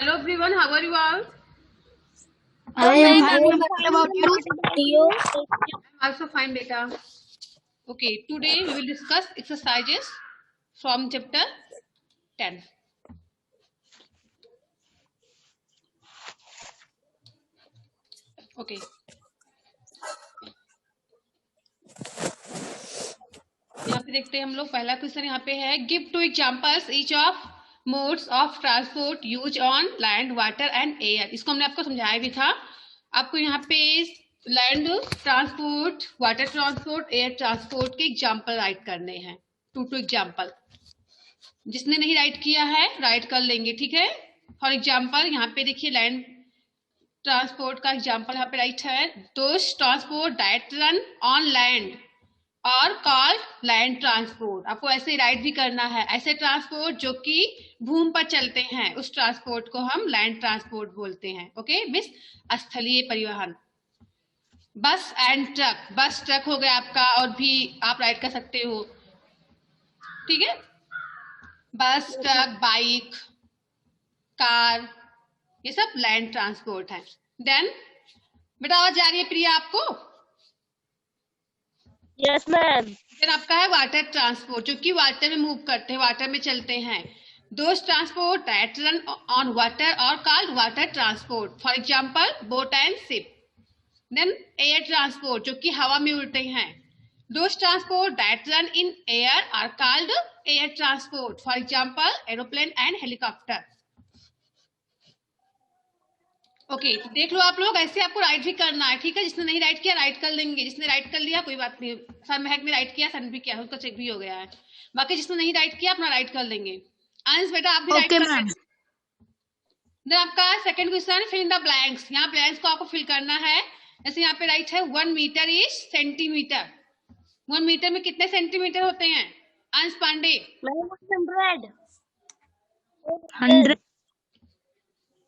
Hello everyone, how are you all? I am fine. What What about you? I'm also fine, beta. Okay, today we will discuss exercises from chapter 10. Okay, यहाँ पे देखते हैं हम लोग। पहला question यहाँ पे है, give two examples each of modes of transport use on land, water and air. इसको हमने आपको समझाया भी था। आपको यहाँ पे land transport, water transport, air transport के एग्जाम्पल राइट करने हैं। Two example. जिसने नहीं राइट किया है राइट कर लेंगे, ठीक है। फॉर एग्जाम्पल यहाँ पे देखिए, लैंड ट्रांसपोर्ट का एग्जाम्पल यहाँ पे राइट है, those transport that run on land are called land transport. आपको ऐसे राइट भी करना है। ऐसे ट्रांसपोर्ट जो कि भूमि पर चलते हैं उस ट्रांसपोर्ट को हम लैंड ट्रांसपोर्ट बोलते हैं। ओके, मिस स्थलीय परिवहन। बस एंड ट्रक, बस ट्रक हो गया आपका, और भी आप राइट कर सकते हो, ठीक है। बस, ट्रक, बाइक, कार, ये सब लैंड ट्रांसपोर्ट है। देन बेटा आवाज जा रही है प्रिया आपको? Yes ma'am. फिर आपका है वाटर ट्रांसपोर्ट, जो कि वाटर में मूव करते हैं, वाटर में चलते हैं। Those transport that run on water are called water transport, for example boat and ship. Then air transport, जो कि हवा में उड़ते हैं। Those transport that run in air are called air transport, for example aeroplane and helicopter. Okay, तो देख लो आप लोग, ऐसे आपको राइट भी करना है, ठीक है। जिसने नहीं राइट किया राइट कर लेंगे, जिसने राइट कर लिया कोई बात नहीं। सर महक ने राइट किया, सन भी किया, उसका चेक भी हो गया है। बाकी जिसने नहीं राइट किया अपना राइट कर लेंगे। अंश बेटा आप भी राइट कर लेंगे। देन आपका second question, fill in the blanks. यहाँ ब्लैंक्स को आपको फिल करना है। जैसे यहाँ पे राइट है 1 मीटर इज सेंटीमीटर। 1 मीटर में कितने सेंटीमीटर होते हैं Ansh Pandey?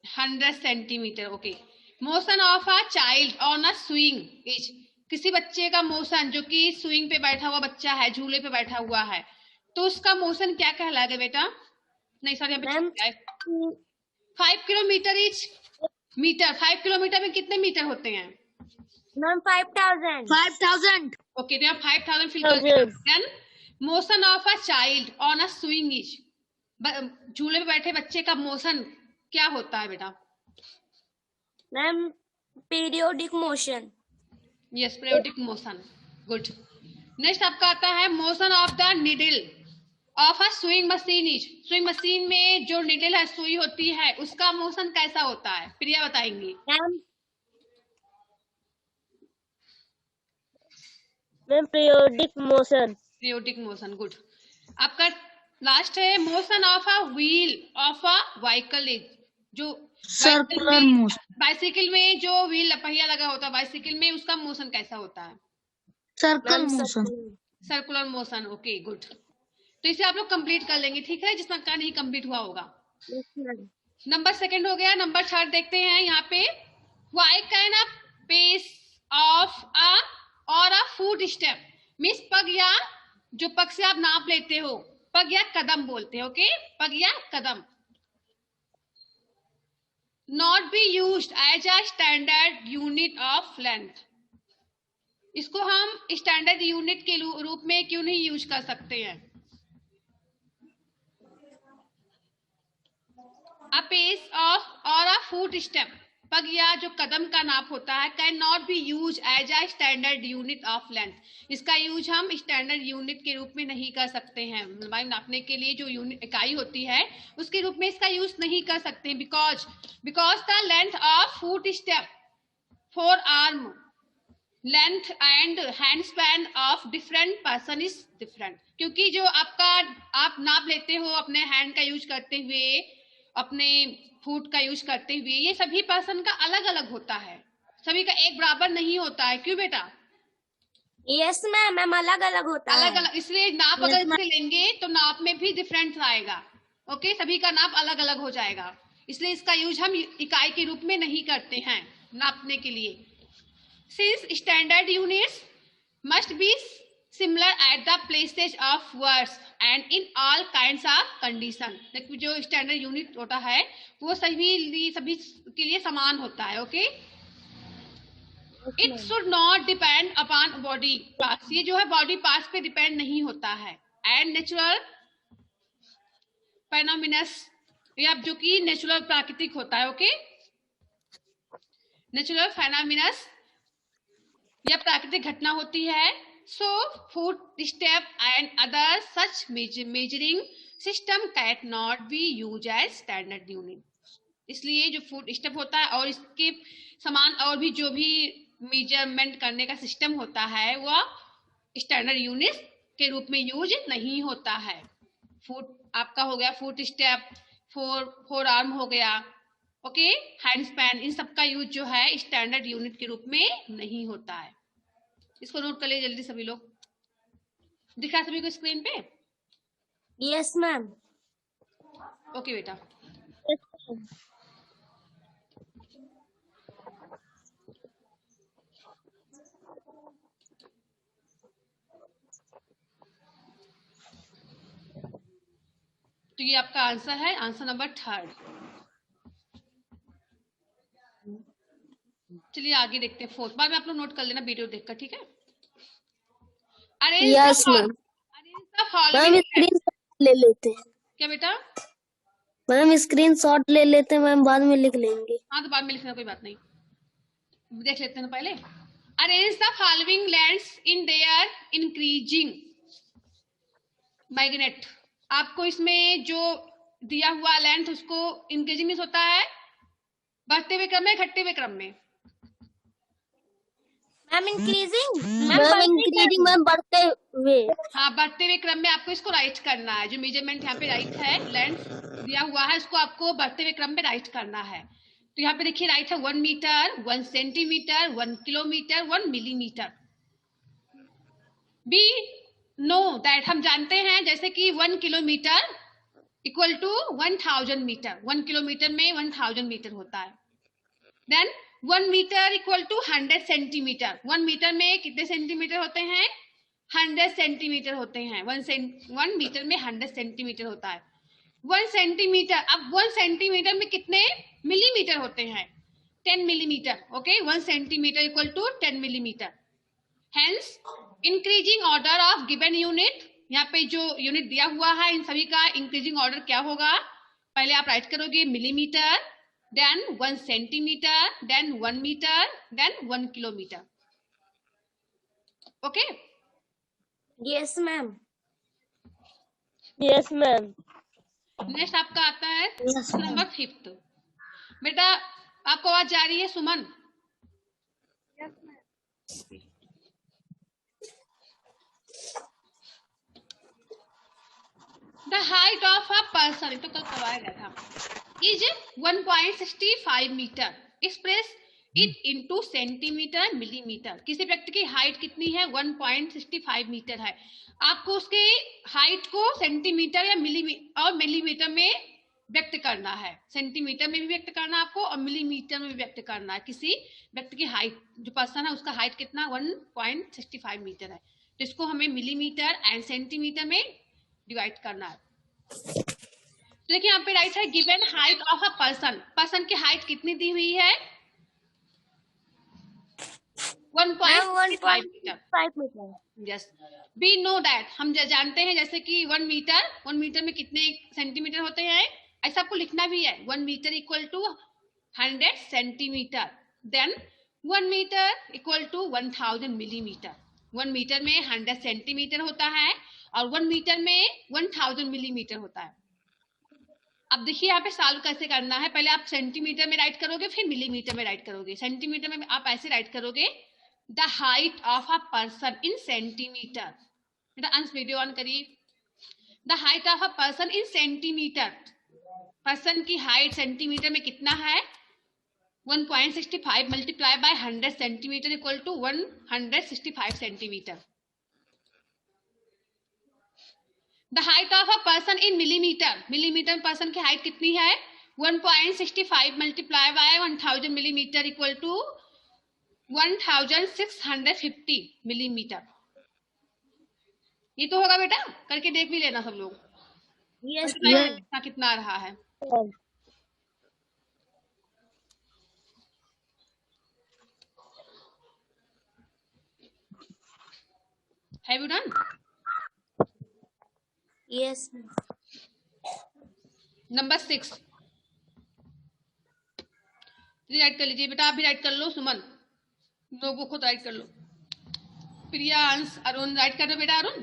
100 centimetre. Okay, motion of a child on a swing is. किसी बच्चे का मोशन, जो कि स्विंग पे बैठा हुआ बच्चा है, झूले पे बैठा हुआ है, तो उसका मोशन क्या कहलाएगा बेटा? नहीं सॉरी, यहाँ पे 5 किलोमीटर इज मीटर। 5 किलोमीटर में कितने मीटर होते हैं मैम 5000। ओके, तो यहाँ 5000 फिल कर। Then motion of a child on a swing is, झूले पे बैठे बच्चे का मोशन क्या होता है बेटा? Ma'am periodic motion. Yes, periodic motion. Good. Next आपका आता है motion of the needle of a sewing machine is. Sewing machine में जो निडल है, सुई होती है, उसका मोशन कैसा होता है? प्रिया बताएंगी। Ma'am periodic motion. Periodic motion, good. आपका लास्ट है motion of a wheel of a vehicle is. जो सर्कुलर मोशन। बाइसिकल में जो व्हील पहिया लगा होता है बाइसिकल में, उसका मोशन कैसा होता है? Circle motion. Circular motion. Okay, good. तो इसे आप लोग कंप्लीट कर लेंगे, ठीक है, जिसका का नहीं कंप्लीट हुआ होगा। नंबर सेकंड हो गया। नंबर थर्ड देखते हैं यहाँ पे, why can a pace of a और अ फुट स्टेप, मिस पग, या जो पग से आप नाप लेते हो, पग या कदम बोलते हैं। ओके, पग या कदम, not be used as a standard unit of length. इसको हम स्टैंडर्ड यूनिट के रूप में क्यों नहीं यूज कर सकते हैं? अ पेस ऑफ और अ फुट स्टेप, पग या जो कदम का नाप होता है, can not be use as a standard unit of length. इसका यूज हम स्टैंडर्ड यूनिट के रूप में नहीं कर सकते हैं। लंबाई नापने के लिए जो यूनिट इकाई होती है उसके रूप में इसका यूज नहीं कर सकते, because the length of foot step, four arm length and hand span of different person is different. क्योंकि जो आपका आप नाप लेते हो अपने हैंड का यूज करते हुए, अपने फुट का यूज करते हुए, ये सभी पर्सन का अलग अलग होता है, सभी का एक बराबर नहीं होता है। क्यों बेटा? यस मैम, अलग अलग होता अलग है। अलग, इसलिए नाप अगर इससे लेंगे तो नाप में भी डिफरेंस आएगा। ओके, सभी का नाप अलग अलग हो जाएगा, इसलिए इसका यूज हम इकाई के रूप में नहीं करते हैं नापने के लिए। Since standard units must be similar at the places of words and in all kinds of condition. देखिए जो स्टैंडर्ड यूनिट होता है वो सभी के लिए समान होता है। Okay, it should not depend upon body parts, ये जो है बॉडी पार्ट्स पे डिपेंड नहीं होता है। एंड नेचुरल फेनोमिनस, या जो कि नेचुरल प्राकृतिक होता है। ओके, नेचुरल फेनोमिनस या प्राकृतिक घटना होती है। So foot step and other such measuring system can not be use as standard unit. इसलिए जो फुट स्टेप होता है और इसके समान और भी जो भी मेजरमेंट करने का सिस्टम होता है वह स्टैंडर्ड यूनिट के रूप में यूज नहीं होता है। फुट आपका हो गया फुट स्टेप, फोर आर्म हो गया, ओके, हैंड स्पैन, इन सब का यूज जो है स्टैंडर्ड यूनिट के रूप में नहीं होता है। इसको नोट कर लीजिए जल्दी सभी लोग। दिखा सभी को स्क्रीन पे? Yes ma'am. ओके बेटा। तो ये आपका आंसर है, आंसर नंबर 3। चलिए आगे देखते हैं 4th। बाद में आप लोग नोट कर लेना वीडियो देखकर, ठीक है? Yes ma'am. मैम स्क्रीनशॉट ले लेते हैं। क्या बेटा? मैम स्क्रीनशॉट ले लेते हैं मैम, बाद में लिख लेंगे। हाँ तो बाद में लिखना कोई बात नहीं, देख लेते हैं पहले। Arrange the following lands in their increasing magnet. आपको इसमें जो दिया हुआ लेंथ उसको इंक्रीजिंग मीन्स होता है बढ़ते हुए क्रम में, घटते हुए क्रम में। मैम इंक्रीजिंग, मैम बढ़ते हुए। हाँ, बढ़ते हुए क्रम में आपको इसको राइट करना है। जो मेजरमेंट यहाँ पे राइट है, लेंथ दिया हुआ है, उसको आपको बढ़ते हुए क्रम में राइट करना है। तो यहाँ पे देखिए राइट है 1 metre, 1 centimetre, 1 kilometre, 1 millimetre. Be know that, हम जानते हैं जैसे कि 1 kilometre equal to 1000 metre, 1 kilometre में 1000 मीटर होता है। Then 1 metre equal to 100 centimetre, 1 metre में कितने सेंटीमीटर होते हैं? 100 सेंटीमीटर होते हैं। 1 मीटर में 100 सेंटीमीटर होता है। 1 सेंटीमीटर, अब 1 सेंटीमीटर में कितने मिलीमीटर होते हैं? 10 millimetre. Okay, 1 centimetre equal to 10 millimetre. Hence increasing order of given unit, यहाँ पे जो यूनिट दिया हुआ है इन सभी का इंक्रीजिंग ऑर्डर क्या होगा? पहले आप राइट करोगे millimetre, then 1 centimetre, then 1 metre, then 1 kilometre. Okay, yes ma'am. Yes ma'am. Next आपका आता है नंबर 5th। बेटा आपको आवाज जा रही है सुमन? The height of a person, तो कल करवाया गया था, is 1.65 metre. Express it into centimetre millimetre. किसी व्यक्ति की हाइट कितनी है? 1.65 मीटर है। आपको उसके हाइट को सेंटीमीटर या मिलीमीटर में व्यक्त करना है। सेंटीमीटर में भी व्यक्त करना है आपको और मिलीमीटर में भी व्यक्त करना है। किसी व्यक्ति की हाइट, जो पर्सन है उसका हाइट कितना? 1.65 मीटर है। तो इसको हमें मिलीमीटर एंड सेंटीमीटर में डिवाइड करना है। तो देखिए यहाँ पे राइट है given height of a person. Person की हाइट कितनी दी हुई है? 1.65 metre. Yes, we know that, हम जानते हैं जैसे कि 1 मीटर में कितने सेंटीमीटर होते हैं, ऐसा आपको लिखना भी है। 1 metre equal to 100 centimetre, then 1 metre equal to 1000 millimetre. 1 metre में 100 सेंटीमीटर होता है और 1 मीटर में 1000 मिलीमीटर होता है। अब देखिए यहाँ पे सॉल्व कैसे करना है। पहले आप सेंटीमीटर में राइट करोगे, फिर मिलीमीटर में राइट करोगे। सेंटीमीटर में आप ऐसे राइट करोगे, the height of a person in centimetre. बेटा अंश वीडियो ऑन करिए। The height of a person in centimetre, person की हाइट सेंटीमीटर में कितना है? 1.65 multiply by 100 centimetre equal to 165 centimetre. The height of a person in millimetre, millimetre में person की height कितनी है? 1.65 multiply by 1000 millimetre equal to 1650 millimetre. ये तो होगा बेटा, करके देख भी लेना सब लोग, Yes, मल्टीप्लाई ma'am. करके कितना आ रहा है। Have you done? Yes, ma'am. Number 6 right कर लीजिए बेटा, आप भी राइट कर लो, सुमन नोटबुक खुद राइट कर लो, प्रियांश, अरुण राइट कर रहे हो बेटा, Arun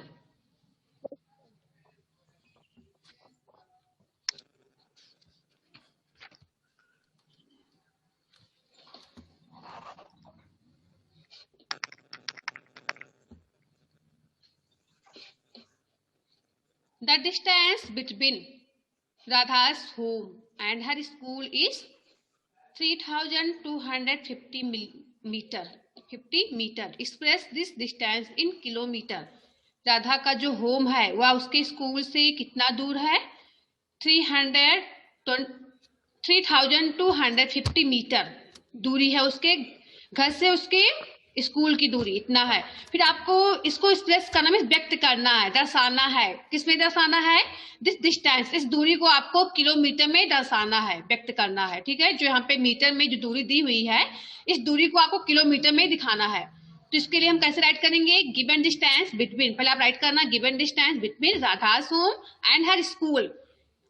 The distance between Radha's home and her school is 3250 meter 50 metre. Express this distance in kilometre. Radha का जो होम है वह उसके स्कूल से कितना दूर है? 3250 मीटर दूरी है उसके घर से, उसके स्कूल की दूरी इतना है। फिर आपको इसको एक्सप्रेस करना में व्यक्त करना है, दर्शाना है। किसमें दर्शाना है? दिस डिस्टेंस, इस दूरी को आपको किलोमीटर में दर्शाना है, व्यक्त करना है। ठीक है, जो यहाँ पे मीटर में जो दूरी दी हुई है, इस दूरी को आपको किलोमीटर में दिखाना है। तो इसके लिए हम कैसे राइट करेंगे? गिवन डिस्टेंस बिटवीन, पहले आप राइट करना given distance between Radha's home and her school.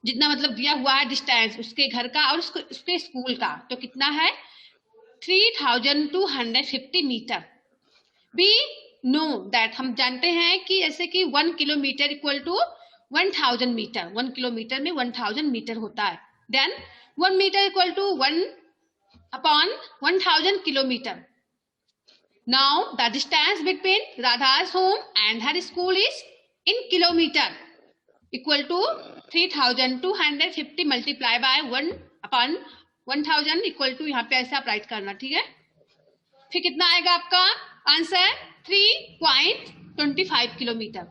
जितना मतलब दिया हुआ है डिस्टेंस उसके घर का और उसके स्कूल का, तो कितना है? 3250 मीटर। बी नो दैट, हम जानते हैं कि जैसे कि 1 kilometre equal to 1000 metre, 1 kilometre में 1000 मीटर होता है। Then 1 metre equal to 1 upon 1000 kilometre. Now the distance between राधा's home and her school is in kilometer equal to 3250 multiply by 1 upon 1000 equal to, यहाँ पे ऐसे आप राइट करना। ठीक है, फिर कितना आएगा आपका आंसर? 3.25 किलोमीटर।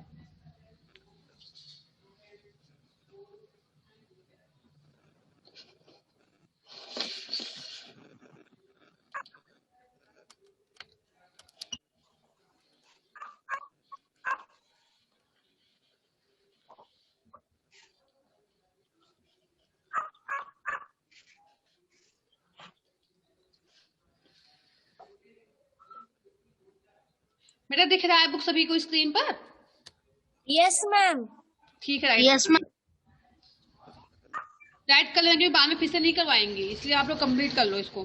बेटा दिख रहा है बुक सभी को स्क्रीन पर? Yes, ma'am. ठीक है, राइट यस मैम। राइट कर लेंगे, बाद में फिर से नहीं करवाएंगे, इसलिए आप लोग कंप्लीट कर लो इसको।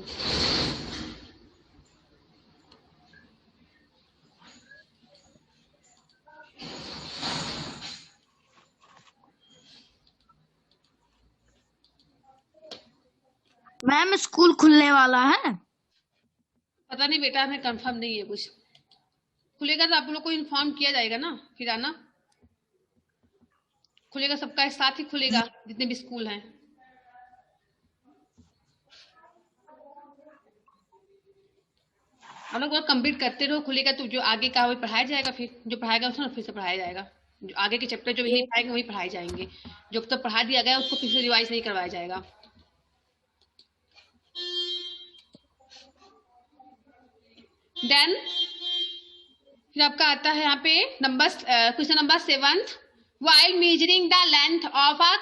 मैम स्कूल खुलने वाला है? पता नहीं बेटा, हमें कंफर्म नहीं है कुछ। खुलेगा तो आप लोग को इन्फॉर्म किया जाएगा ना, फिर आना। खुलेगा सबका एक साथ ही खुलेगा, जितने भी स्कूल हैं। हम लोग कंप्लीट करते रहो, खुलेगा तो जो आगे का वही पढ़ाया जाएगा, फिर जो पढ़ाएगा उसमें फिर से पढ़ाया जाएगा। जो आगे के चैप्टर जो नहीं पढ़ाएंगे वही पढ़ाए जाएंगे, जो तो पढ़ा दिया गया उसको फिर से रिवाइज नहीं करवाया जाएगा। देन फिर आपका आता है यहाँ पे number question number 7। While measuring the length of a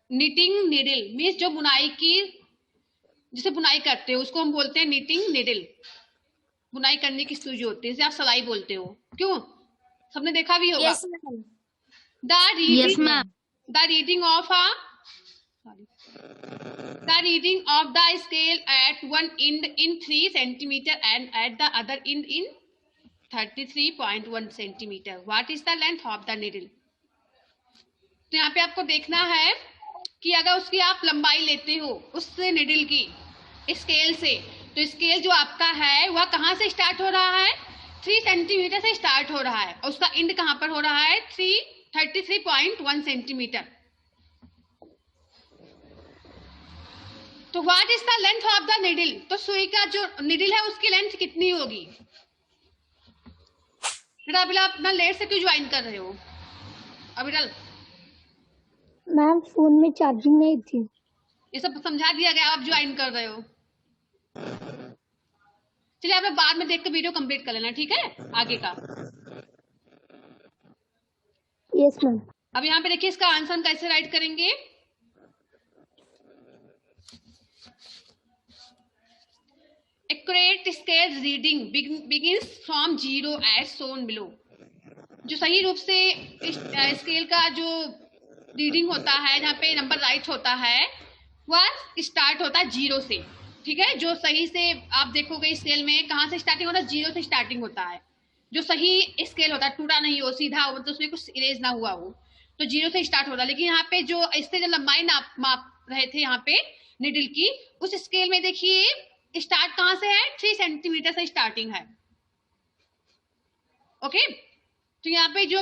knitting needle, means जो बुनाई की, जिसे बुनाई करते हो उसको हम बोलते हैं निटिंग नीडल। बुनाई करने की सुई होती है, जैसे आप सलाई बोलते हो, क्यों? सबने देखा भी होगा। Yes, ma'am. Yes ma'am. The reading of a the reading of the scale at one end in 3 centimeter and at the other end in 33.1 centimeter. What is the length of the needle? तो यहाँ पे आपको देखना है कि अगर उसकी आप लंबाई लेते हो उससे निडल की स्केल से, तो स्केल जो आपका है वह कहाँ से स्टार्ट हो रहा है? 3 सेंटीमीटर से स्टार्ट हो रहा है और उसका एंड कहाँ पर हो रहा है? 33.1 सेंटीमीटर। तो what is the length of the needle? तो सुई का जो निडल है उसकी लेंथ कितनी होगी? अभी आप अपना लेट से क्यों ज्वाइन कर रहे हो अविरल? मैम फोन में चार्जिंग नहीं थी। ये सब समझा दिया गया, आप ज्वाइन कर रहे हो। चलिए आप बाद में देख के वीडियो कंप्लीट कर लेना, ठीक है? आगे का यस मैम। अब यहाँ पे देखिए इसका आंसर हम कैसे राइट करेंगे। Accurate scale reading begins from 0 as shown below। जो सही रूप से स्केल का जो रीडिंग होता है, जहाँ पे नंबर राइट होता है, वह स्टार्ट होता है 0 से। ठीक है, जो सही से आप देखोगे स्केल में कहाँ से स्टार्टिंग होता है, 0 से स्टार्टिंग होता है। जो सही स्केल होता है, टूटा नहीं हो, सीधा हो, मतलब उसमें कुछ इरेज ना हुआ हो, तो 0 से स्टार्ट होता है। लेकिन यहाँ पे जो इससे जो लंबाई माप रहे थे यहाँ पे निडल की, उस स्केल में देखिए स्टार्ट कहाँ से है, 3 सेंटीमीटर से स्टार्टिंग है। ओके, तो यहाँ पे जो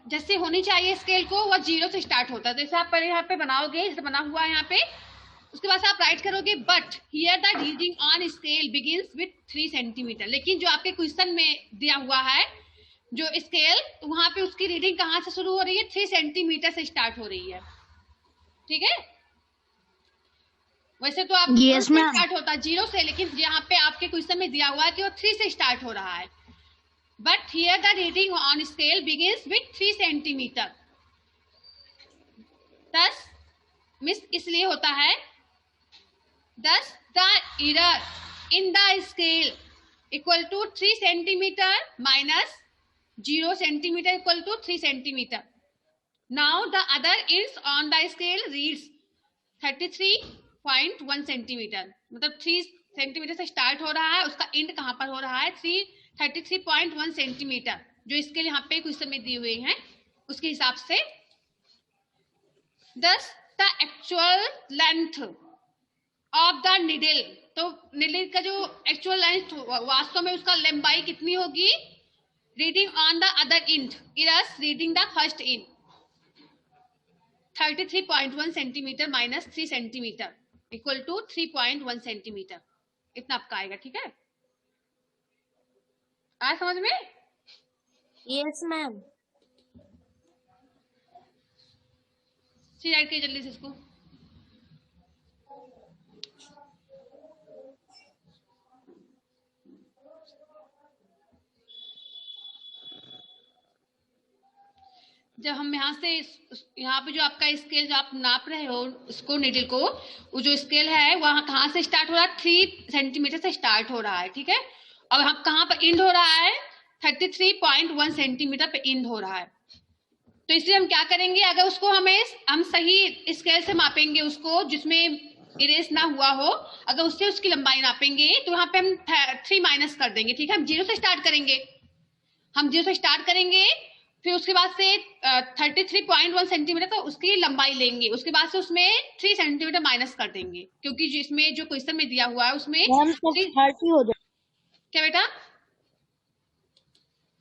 जैसे होनी चाहिए स्केल को, वह 0 से स्टार्ट होता है। जैसे आप पहले यहाँ पे बनाओगे, जैसे बना हुआ है यहाँ पे, उसके बाद आप राइट करोगे but here the reading on scale begins with 3 centimetre. लेकिन जो आपके क्वेश्चन में दिया हुआ है जो स्केल, तो वहां पे उसकी रीडिंग कहाँ से शुरू हो रही है, 3 सेंटीमीटर से स्टार्ट हो रही है। ठीक है, वैसे तो आप स्टार्ट होता है 0 से, लेकिन यहाँ पे आपके क्वेश्चन में दिया हुआ है कि वो 3 से स्टार्ट हो रहा है। But here the reading on scale begins with 3 centimetre. दस मिस इसलिए होता है, thus the error in the scale equal to 3 centimeter minus 0 centimeter equal to 3 centimeter. Now the other ends on the scale reads 33.1 centimeter। मतलब 3 centimetre से start हो रहा है, उसका एंड कहाँ पर हो रहा है, 33.1 सेंटीमीटर, जो इसके यहाँ पे क्वेश्चन में दिए हुए हैं उसके हिसाब से। Thus the actual length of the needle, तो निडल का जो एक्चुअल लेंथ वास्तव में उसका लंबाई कितनी होगी, reading on the other end is reading the first end 33.1 centimetre minus 3 centimetre equal to 3.1 centimetre. इतना आपका आएगा। ठीक है, आया समझ में? Yes ma'am. राइट करिए जल्दी से इसको। जब हम यहाँ से यहाँ पे जो आपका स्केल जो आप नाप रहे हो उसको निडल को, वो जो स्केल है वहाँ कहाँ से स्टार्ट हो रहा है, 3 सेंटीमीटर से स्टार्ट हो रहा है। ठीक है, और हम कहाँ पर इंड हो रहा है, 33.1 सेंटीमीटर पे इंड हो रहा है। तो इसलिए हम क्या करेंगे, अगर उसको हम सही स्केल से मापेंगे उसको, जिसमें इरेज ना हुआ हो, अगर उससे उसकी लंबाई नापेंगे तो यहाँ पे हम 3 माइनस कर देंगे। ठीक है, हम 0 से स्टार्ट करेंगे, फिर उसके बाद से 33.1 सेंटीमीटर तो उसकी लंबाई लेंगे, उसके बाद से उसमें 3 सेंटीमीटर माइनस कर देंगे, क्योंकि इसमें जो क्वेश्चन में दिया हुआ है उसमें 30 हो जाएगा। क्या बेटा?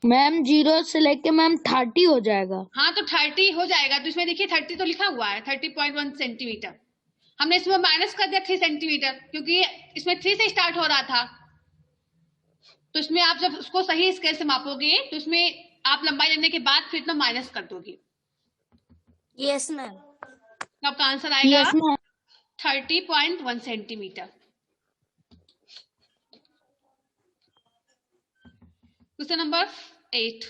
मैम 0 से लेके मैम 30 हो जाएगा। हाँ, तो 30 हो जाएगा। तो इसमें देखिए 30 तो लिखा हुआ है, 30.1 सेंटीमीटर। हमने इसमें माइनस कर दिया 3 सेंटीमीटर, क्योंकि इसमें 3 से स्टार्ट हो रहा था। तो इसमें आप जब उसको सही स्केल से मापोगे तो इसमें आप लंबाई लेने के बाद फिर तो माइनस कर दोगे। Yes ma'am. तो आपका आंसर आएगा 30.1 centimetre. Question number 8,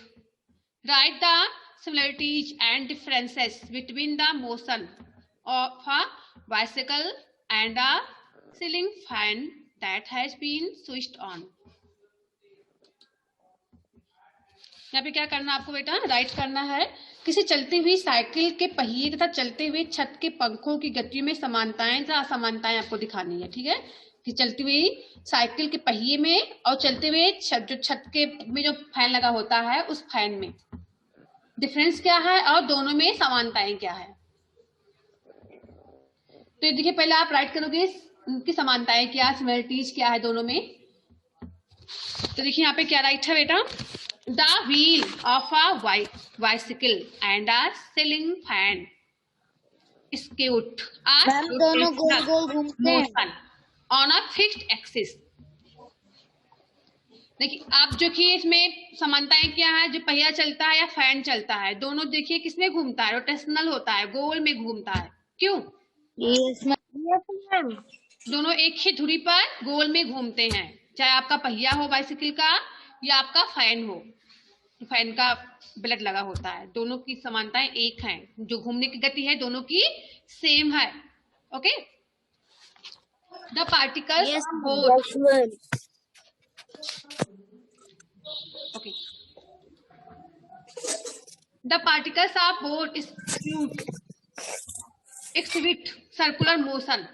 right the similarities and differences between the motion of a bicycle and a ceiling fan that has been switched on। यहाँ पे क्या करना आपको बेटा, राइट करना है, किसी चलती हुई साइकिल के पहिए तथा चलते हुए छत के पंखों की गति में समानताएं तथा असमानताएं आपको दिखानी है। ठीक है, कि चलती हुई साइकिल के पहिए में और चलते हुए जो छत के में जो फैन लगा होता है उस फैन में डिफरेंस क्या है और दोनों में समानताएं क्या है। तो ये देखिए, पहले आप राइट करोगे उनकी समानताएं क्या, सिमिलरिटीज क्या है दोनों में। तो देखिए यहाँ पे क्या राइट है बेटा, the wheel of a bicycle and a ceiling fan स्क्यूट दोनों गोल गोल घूमते हैं ऑन अ फिक्स्ड एक्सिस। देखिए आप जो कि इसमें समानताएं क्या है, जो पहिया चलता है या फैन चलता है, दोनों देखिए किसमें घूमता है, रोटेशनल होता है, गोल में घूमता है। क्यों? Yes ma'am. दोनों एक ही धुरी पर गोल में घूमते हैं, चाहे आपका पहिया हो बाइसिकल का या आपका फैन हो। फैन का ब्लेड लगा होता है। दोनों की समानताएं एक हैं, जो घूमने की गति है दोनों की सेम है। Okay, the particles Yes, of ma'am. Both, Yes, ma'am. Okay, the particles of both स्क्यूट exhibit circular motion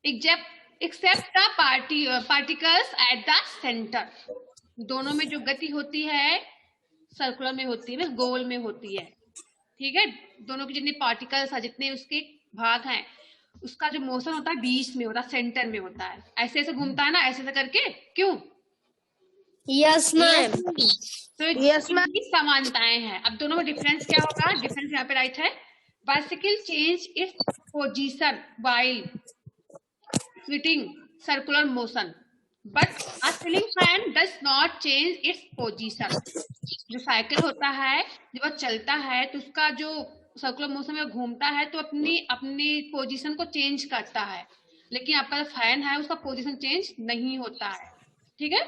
except the particles at the center। दोनों में जो गति होती है सर्कुलर में होती है, गोल में होती है। ठीक है, दोनों के जितने पार्टिकल्स है, जितने उसके भाग हैं, उसका जो मोशन होता है बीच में होता है, सेंटर में होता है। ऐसे ऐसे घूमता है ना, ऐसे ऐसे करके। क्यों? Yes, ma'am. तो Yes, ma'am. इनकी समानताएं हैं। अब दोनों में डिफरेंस क्या होगा? डिफरेंस यहाँ पे राइट है, bicycle change its position while switching circular motion but a ceiling fan does not change its position। जो साइकिल होता है जब वो चलता है तो उसका जो सर्कुलर मोशन में घूमता है तो अपनी अपनी पोजीशन को चेंज करता है, लेकिन आपका जो फैन है उसका पोजीशन चेंज नहीं होता है। ठीक है,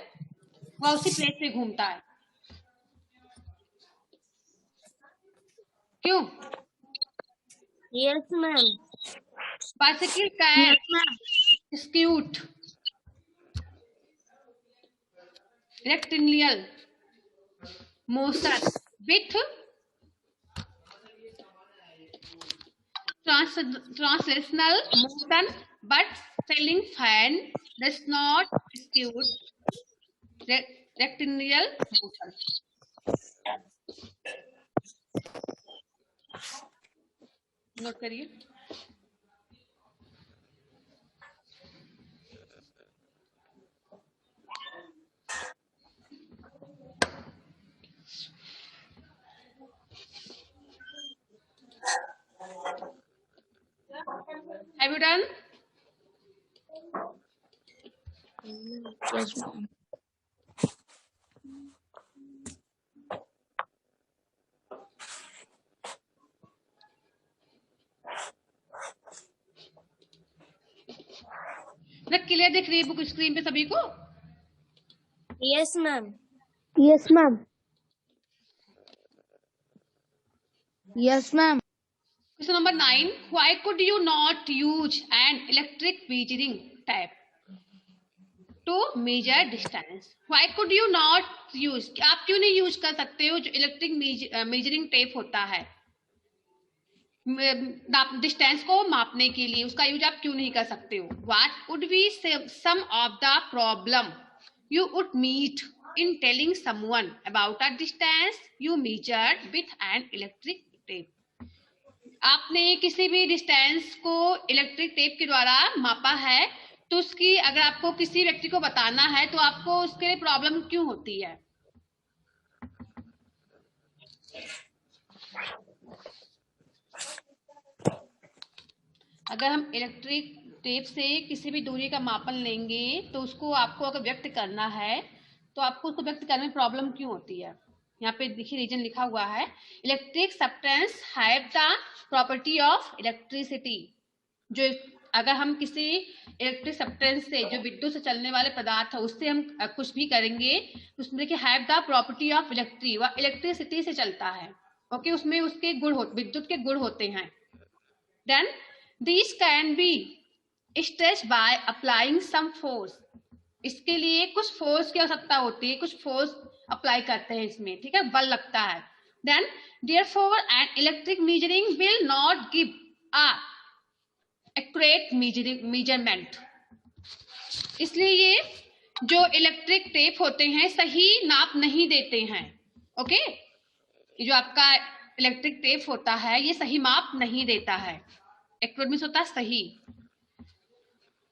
वह उसी प्लेस पे घूमता है। क्यों? Yes, ma'am. बाइसिकल कैन स्क्यूट rectilinear motion with translational motion, but ceiling fan does not execute rectilinear motion। Note करिए। Have you done? Yes, ma'am. Clear दिख रही है बुक स्क्रीन पे सभी को? Yes, ma'am. Yes, ma'am. Yes, ma'am. Question number 9, why could you not use an electric measuring tape to measure distance? Why could you not use, आप क्यों नहीं use कर सकते हो जो इलेक्ट्रिक मेजरिंग टेप होता है डिस्टेंस को मापने के लिए, उसका यूज आप क्यों नहीं कर सकते हो? What would be some of the problem you would meet in telling someone about a distance you measured with an electric tape? आपने किसी भी डिस्टेंस को इलेक्ट्रिक टेप के द्वारा मापा है, तो उसकी अगर आपको किसी व्यक्ति को बताना है तो आपको उसके लिए प्रॉब्लम क्यों होती है? अगर हम इलेक्ट्रिक टेप से किसी भी दूरी का मापन लेंगे तो उसको आपको अगर व्यक्त करना है तो आपको उसको व्यक्त करने में प्रॉब्लम क्यों होती है? यहाँ पे देखिए रीजन लिखा हुआ है, electric substance have the property of electricity. जो अगर हम किसी इलेक्ट्रिक सब्सटेंस से, जो विद्युत से चलने वाले पदार्थ है, उससे हम कुछ भी करेंगे उसमें देखिए have the property of electric, वह इलेक्ट्रिसिटी से चलता है। ओके, उसमें उसके गुण विद्युत के गुण होते हैं। Then this can be stretch by applying some force, इसके लिए कुछ फोर्स की आवश्यकता होती है, कुछ फोर्स अप्लाई करते हैं इसमें, ठीक है, बल लगता है। Then therefore an electric measuring will not give a accurate measurement। इसलिए ये जो इलेक्ट्रिक टेप होते हैं सही नाप नहीं देते हैं। ओके, ये जो आपका इलेक्ट्रिक टेप होता है ये सही माप नहीं देता है। एक्यूरेट मीन्स होता है सही,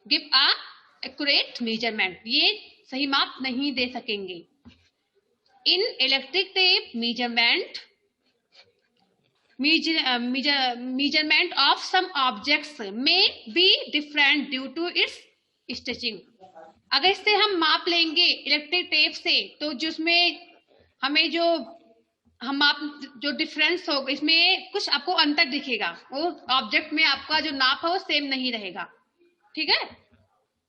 गिव अ एक्यूरेट मेजरमेंट, ये सही माप नहीं दे सकेंगे। इन electric tape measurement of some objects may be different due to its stretching। अगर इससे हम माप लेंगे इलेक्ट्रिक टेप से तो जिसमें हमें जो हम माप जो डिफरेंस होगा इसमें कुछ आपको अंतर दिखेगा, वो ऑब्जेक्ट में आपका जो नाप है वो सेम नहीं रहेगा। ठीक है,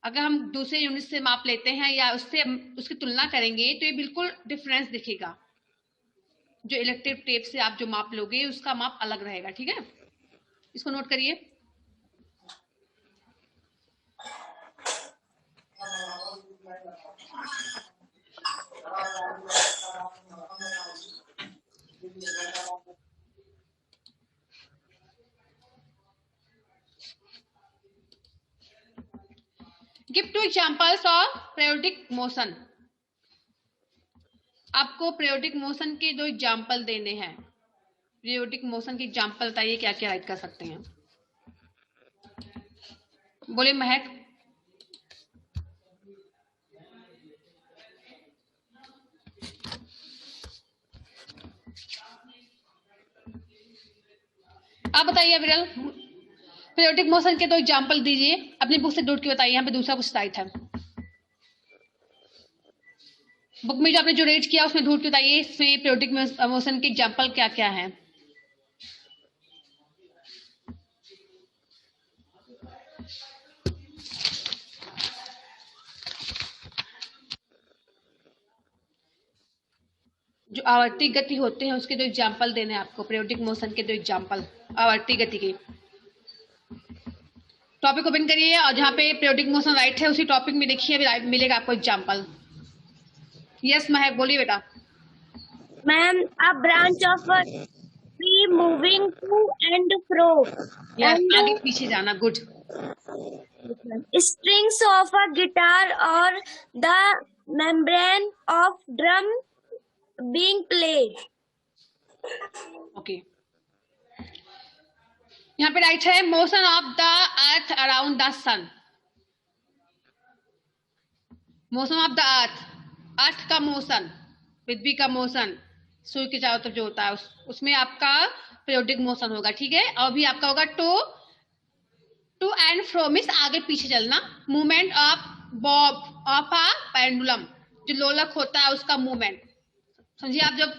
अगर हम दूसरे यूनिट से माप लेते हैं या उससे उसकी तुलना करेंगे तो ये बिल्कुल डिफरेंस दिखेगा। जो इलेक्ट्रिक टेप से आप जो माप लोगे उसका माप अलग रहेगा, ठीक है, इसको नोट करिए। Give 2 examples of periodic motion. आपको पीरियोडिक मोशन के 2 एग्जांपल देने हैं। पीरियोडिक मोशन के एग्जांपल बताइए, क्या क्या राइट कर सकते हैं। बोले महक। आप बताइए विरल, पीरियोडिक मोशन के 2 एग्जांपल दीजिए, अपनी बुक से ढूंढ के बताइए। यहाँ पे दूसरा कुछ राइट है, बुक में जो आपने जो रेट किया उसमें ढूंढ के बताइए इसमें पीरियोडिक मोशन के एग्जांपल क्या क्या है। जो आवर्ती गति होते हैं उसके 2 एग्जांपल देने हैं आपको, पीरियोडिक मोशन के 2 एग्जांपल आवर्ती गति के। टॉपिक ओपन करिए और जहाँ पे पीरियोडिक मोशन राइट है उसी टॉपिक में देखिए, अभी मिलेगा आपको एग्जांपल। यस महक, बोलिए बेटा। Ma'am, a branch of a tree moving to and fro, yes, and आगे पीछे जाना, good. strings of a guitar or the membrane of drum being played. Okay, यहाँ पे राइट है motion of the earth around the sun. Motion of the earth, earth का motion, पृथ्वी का motion, सूर्य के चारों तरफ जो होता है उसमें आपका पीरियोडिक मोशन होगा, ठीक है। और भी आपका होगा टू एंड फ्रो मीन्स आगे पीछे चलना, movement of Bob of a pendulum, जो लोलक होता है उसका मूवमेंट। समझिए आप, जब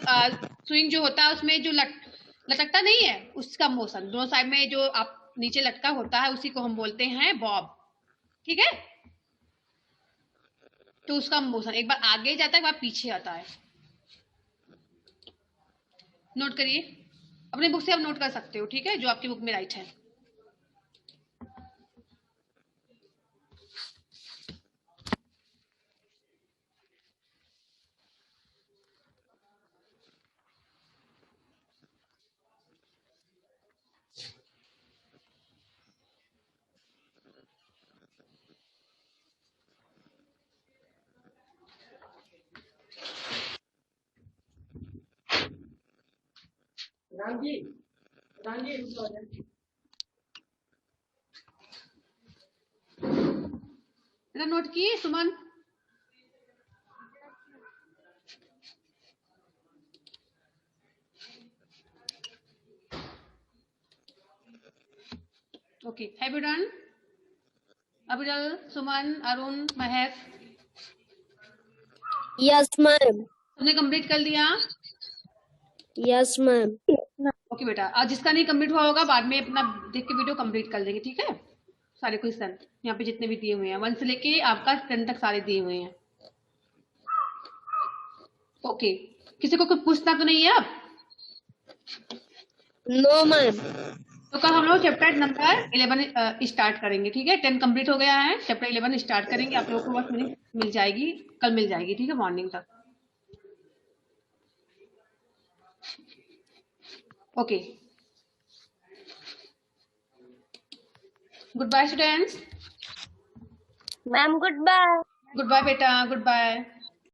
स्विंग जो होता है उसमें जो लटकता नहीं है उसका मोशन, दोनों साइड में जो आप नीचे लटका होता है उसी को हम बोलते हैं बॉब, ठीक है। तो उसका मोशन एक बार आगे जाता है एक बार पीछे आता है। नोट करिए, अपनी बुक से आप नोट कर सकते हो, ठीक है, जो आपकी बुक में राइट है। नोट किए Suman? Okay, have you done? Abhiral, Suman, Arun, Mahak? Yes ma'am. तुमने कंप्लीट कर लिया? Yes ma'am. ओके बेटा, और जिसका नहीं कंप्लीट हुआ होगा बाद में अपना देख के वीडियो कंप्लीट कर लेंगे, ठीक है। सारे क्वेश्चन यहाँ पे जितने भी दिए हुए हैं 1 से लेके आपका 10 तक सारे दिए हुए हैं। ओके, किसी को कुछ पूछना तो नहीं है अब? No ma'am. तो कल हम लोग चैप्टर नंबर 11 स्टार्ट करेंगे, ठीक है। 10 कंप्लीट हो गया है, चैप्टर 11 स्टार्ट करेंगे। आप लोगों को बस मिल जाएगी, कल मिल जाएगी, ठीक है, मॉर्निंग तक। Okay, good bye students. Ma'am, good bye. Good bye बेटा, गुड बाय।